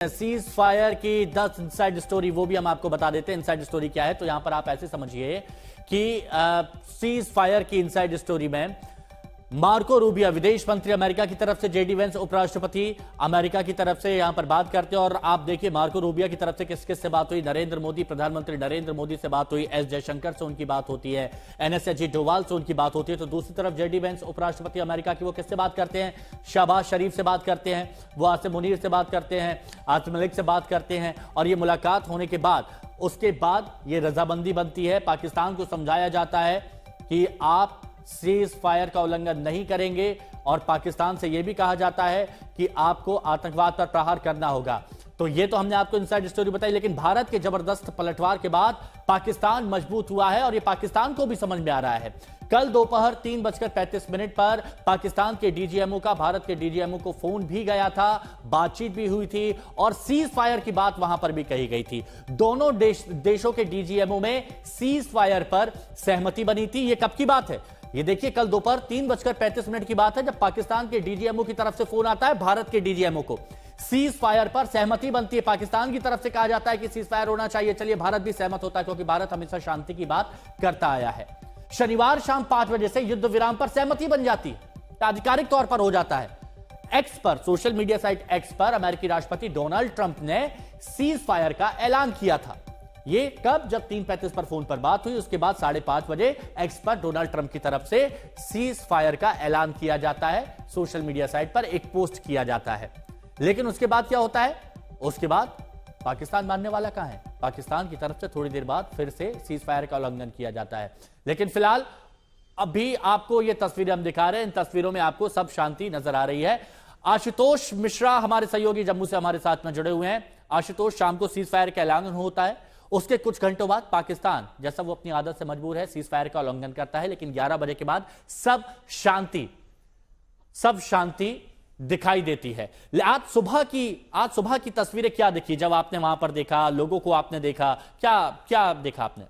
Cease fire की 10 inside story वो भी हम आपको बता देते हैं। इनसाइड स्टोरी क्या है, तो यहां पर आप ऐसे समझिए कि सीज फायर की इनसाइड स्टोरी में मार्को रूबियो विदेश मंत्री अमेरिका की तरफ से, जेडी वेंस उपराष्ट्रपति अमेरिका की तरफ से यहां पर बात करते हैं। और आप देखिए मार्को रूबियो की तरफ से किस किस से बात हुई। नरेंद्र मोदी, प्रधानमंत्री नरेंद्र मोदी से बात हुई, एस जयशंकर से उनकी बात होती है, एनएस डोवाल से उनकी बात होती है। तो दूसरी तरफ जेडी वेंस उपराष्ट्रपति अमेरिका की, वो किससे बात करते हैं? शहबाज शरीफ से बात करते हैं, वो आसिम मुनीर से बात करते हैं, आसिम मलिक से बात करते हैं। और ये मुलाकात होने के बाद उसके बाद ये रजामंदी बनती है। पाकिस्तान को समझाया जाता है कि आप सीज फायर का उल्लंघन नहीं करेंगे और पाकिस्तान से यह भी कहा जाता है कि आपको आतंकवाद पर प्रहार करना होगा। तो यह तो हमने आपको इनसाइड स्टोरी बताई, लेकिन भारत के जबरदस्त पलटवार के बाद पाकिस्तान मजबूत हुआ है और यह पाकिस्तान को भी समझ में आ रहा है। कल दोपहर 3:35 पर पाकिस्तान के डीजीएमओ का भारत के डीजीएमओ को फोन भी गया था, बातचीत भी हुई थी और सीज फायर की बात वहां पर भी कही गई थी। दोनों देशों के डीजीएमओ में सीज फायर पर सहमति बनी थी। यह कब की बात है? ये देखिए कल दोपहर 3:35 की बात है, जब पाकिस्तान के डीजीएमओ की तरफ से फोन आता है भारत के डीजीएमओ को। सीज फायर पर सहमति बनती है। पाकिस्तान की तरफ से कहा जाता है कि सीज फायर होना चाहिए। चलिए भारत भी सहमत होता है, क्योंकि भारत हमेशा शांति की बात करता आया है। शनिवार शाम 5 बजे से युद्ध विराम पर सहमति बन जाती है, आधिकारिक तौर पर हो जाता है। एक्स पर, सोशल मीडिया साइट एक्स पर अमेरिकी राष्ट्रपति डोनाल्ड ट्रंप ने सीज फायर का ऐलान किया था। ये कब? जब 3:35 पर फोन पर बात हुई, उसके बाद 5:30 बजे एक्स पर डोनाल्ड ट्रंप की तरफ से सीज फायर का ऐलान किया जाता है। सोशल मीडिया साइट पर एक पोस्ट किया जाता है। लेकिन उसके बाद क्या होता है? उसके बाद पाकिस्तान मानने वाला कहां है? पाकिस्तान की तरफ से थोड़ी देर बाद फिर से सीज फायर का उल्लंघन किया जाता है। लेकिन फिलहाल अभी आपको ये तस्वीरें हम दिखा रहे हैं, इन तस्वीरों में आपको सब शांति नजर आ रही है। आशुतोष मिश्रा हमारे सहयोगी जम्मू से हमारे साथ में जुड़े हुए हैं। आशुतोष, शाम को सीज फायर का ऐलान होता है, उसके कुछ घंटों बाद पाकिस्तान, जैसा वो अपनी आदत से मजबूर है, सीज फायर का उल्लंघन करता है। लेकिन 11 बजे के बाद सब शांति दिखाई देती है। आज सुबह की तस्वीरें क्या दिखी जब आपने वहां पर देखा, लोगों को आपने देखा, क्या देखा आपने?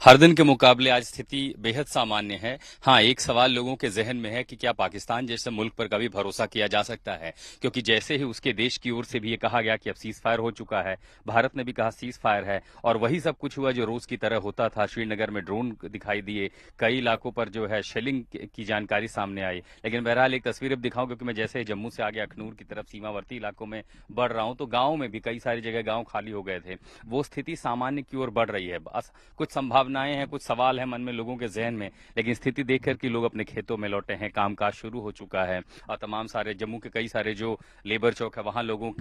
हर दिन के मुकाबले आज स्थिति बेहद सामान्य है। हाँ, एक सवाल लोगों के जहन में है कि क्या पाकिस्तान जैसे मुल्क पर कभी भरोसा किया जा सकता है, क्योंकि जैसे ही उसके देश की ओर से भी ये कहा गया कि अब सीज फायर हो चुका है, भारत ने भी कहा सीज फायर है, और वही सब कुछ हुआ जो रोज की तरह होता था। श्रीनगर में ड्रोन दिखाई दिए, कई इलाकों पर जो है शेलिंग की जानकारी सामने आई। लेकिन बहरहाल एक तस्वीर अब दिखाऊं, क्योंकि मैं जैसे ही जम्मू से आगे अखनूर की तरफ सीमावर्ती इलाकों में बढ़ रहा हूं, तो गाँव में भी कई सारी जगह गाँव खाली हो गए थे। वो स्थिति सामान्य की ओर बढ़ रही है। बस कुछ संभावनाएं हैं, कुछ सवाल है मन में लोगों के जहन में, लेकिन स्थिति देखकर कि लोग अपने खेतों में लौटे हैं, कामकाज शुरू हो चुका है और तमाम सारे जम्मू के कई सारे जो लेबर चौक है वहां लोगों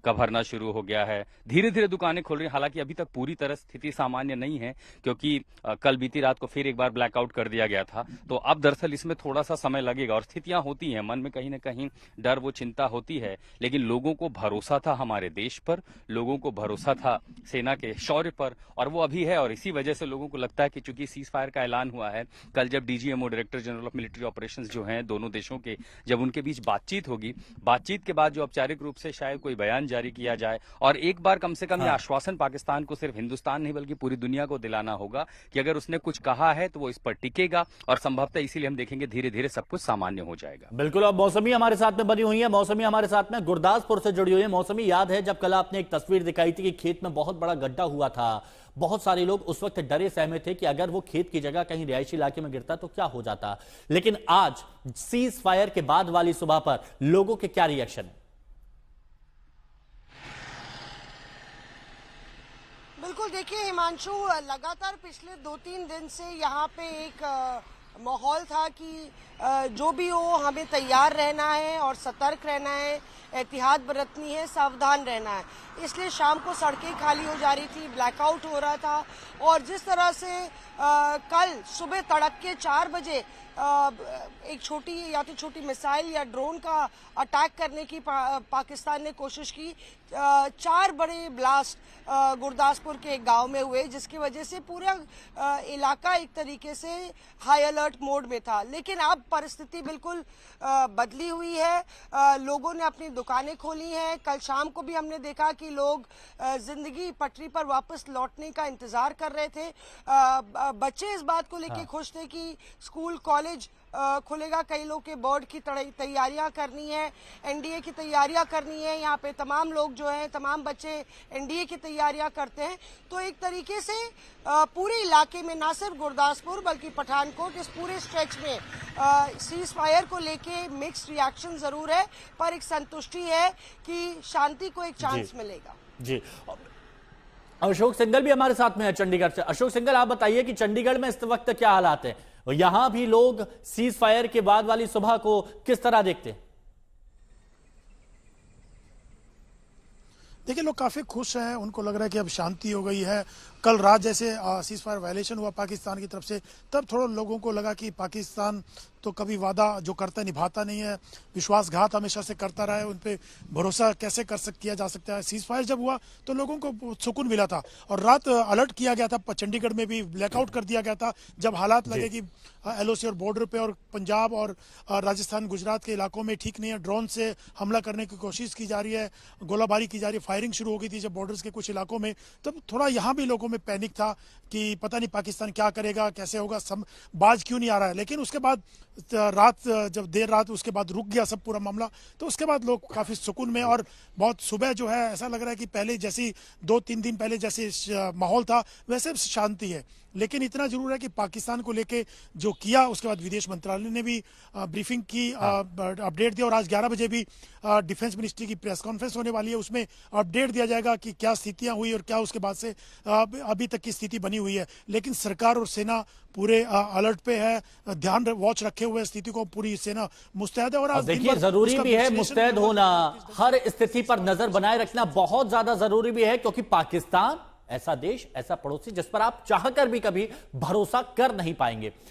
का भरना शुरू हो गया है। धीरे धीरे दुकानें खुल रही हैं। हालांकि अभी तक पूरी तरह स्थिति सामान्य नहीं है, क्योंकि कल बीती रात को फिर एक बार ब्लैकआउट कर दिया गया था। तो अब दरअसल इसमें थोड़ा सा समय लगेगा और स्थितियां होती हैं, मन में कहीं ना कहीं डर, वो चिंता होती है। लेकिन लोगों को भरोसा था हमारे देश पर, लोगों को भरोसा था सेना के शौर्य पर, और वो अभी है। और इसी वजह से लोगों को लगता है कि चूंकि सीज फायर का ऐलान हुआ है, कल जब DGMO, director general of military operations जो हैं दोनों देशों के, जब उनके बीच बातचीत होगी, बातचीत के बाद जो औपचारिक रूप से शायद कोई बयान जारी किया जाए और एक बार कम से कम यह आश्वासन पाकिस्तान को, सिर्फ हिंदुस्तान नहीं बल्कि पूरी दुनिया को दिलाना होगा कि अगर उसने कुछ कहा है तो वो इस पर टिकेगा, और संभवतः इसीलिए हम देखेंगे धीरे धीरे सब कुछ सामान्य हो जाएगा। बिल्कुल। अब मौसमी हमारे साथ में बनी हुई है, मौसमी हमारे साथ में गुरदासपुर से जुड़ी हुई है। मौसमी, याद है जब कल आपने एक तस्वीर दिखाई थी कि खेत में बहुत बड़ा गड्ढा हुआ था, बहुत सारे लोग उस वक्त डरे सहमे थे कि अगर वो खेत की जगह कहीं रिहायशी इलाके में गिरता तो क्या हो जाता। लेकिन आज सीज फायर के बाद वाली सुबह पर लोगों के क्या रिएक्शन है? बिल्कुल, देखिए हिमांशु, लगातार पिछले 2-3 दिन से यहाँ पे एक माहौल था कि जो भी हो हमें तैयार रहना है और सतर्क रहना है, एहतियात बरतनी है, सावधान रहना है। इसलिए शाम को सड़कें खाली हो जा रही थी, ब्लैकआउट हो रहा था। और जिस तरह से कल सुबह तड़के 4 बजे एक छोटी मिसाइल या ड्रोन का अटैक करने की पाकिस्तान ने कोशिश की, 4 बड़े ब्लास्ट गुरदासपुर के एक गांव में हुए, जिसकी वजह से पूरा इलाका एक तरीके से हाई अलर्ट मोड में था। लेकिन अब परिस्थिति बिल्कुल बदली हुई है। लोगों ने अपनी दुकानें खोली हैं। कल शाम को भी हमने देखा कि लोग जिंदगी पटरी पर वापस लौटने का इंतजार कर रहे थे। बच्चे इस बात को लेकर खुश थे कि स्कूल, कॉलेज खुलेगा, कई लोग के बोर्ड की तैयारियां करनी है, एनडीए की तैयारियां करनी है। यहाँ पे तमाम लोग जो हैं, तमाम बच्चे एनडीए की तैयारियां करते हैं। तो एक तरीके से पूरे इलाके में, ना सिर्फ गुरदासपुर बल्कि पठानकोट, इस पूरे स्ट्रेच में सीज फायर को लेके मिक्स्ड रिएक्शन जरूर है, पर एक संतुष्टि है कि शांति को एक चांस मिलेगा। जी, अशोक सिंघल भी हमारे साथ में है चंडीगढ़ से। अशोक सिंघल, आप बताइए कि चंडीगढ़ में इस वक्त क्या हालात हैं और यहां भी लोग सीज फायर के बाद वाली सुबह को किस तरह देखते हैं? देखिए, लोग काफ़ी खुश हैं, उनको लग रहा है कि अब शांति हो गई है। कल रात जैसे सीज फायर वायलेशन हुआ पाकिस्तान की तरफ से, तब थोड़ा लोगों को लगा कि पाकिस्तान तो कभी वादा जो करता है निभाता नहीं है, विश्वासघात हमेशा से करता रहा है, उन पर भरोसा कैसे किया जा सकता है। सीज फायर जब हुआ तो लोगों को सुकून मिला था और रात अलर्ट किया गया था, चंडीगढ़ में भी ब्लैकआउट कर दिया गया था जब हालात लगे कि एलओसी और बॉर्डर पे और पंजाब और राजस्थान गुजरात के इलाकों में ठीक नहीं है, ड्रोन से हमला करने की कोशिश की जा रही है, गोलाबारी की जा रही है, फायरिंग शुरू हो गई थी जब बॉर्डर्स के कुछ इलाकों में। तब थोड़ा यहाँ भी लोगों में पैनिक था कि पता नहीं पाकिस्तान क्या करेगा, कैसे होगा, बाज क्यों नहीं आ रहा है। लेकिन उसके बाद रात, जब देर रात उसके बाद रुक गया सब पूरा मामला, तो उसके बाद लोग काफ़ी सुकून में, और बहुत सुबह जो है ऐसा लग रहा है कि पहले जैसी 2-3 दिन पहले जैसे माहौल था वैसे शांति है। लेकिन इतना जरूर है कि पाकिस्तान को लेके जो किया, उसके बाद विदेश मंत्रालय ने भी ब्रीफिंग की, अपडेट दिया, और आज 11 बजे भी डिफेंस मिनिस्ट्री की प्रेस कॉन्फ्रेंस होने वाली है, उसमें अपडेट दिया जाएगा कि क्या स्थितियां हुई और क्या उसके बाद से अभी तक की स्थिति बनी हुई है। लेकिन सरकार और सेना पूरे अलर्ट पे है, ध्यान वॉच रखे हुए स्थिति को, पूरी सेना मुस्तैद है। और देखिए, जरूरी भी है मुस्तैद होना, हर स्थिति पर नजर बनाए रखना बहुत ज्यादा जरूरी भी है, क्योंकि पाकिस्तान ऐसा देश, ऐसा पड़ोसी जिस पर आप चाहकर भी कभी भरोसा कर नहीं पाएंगे।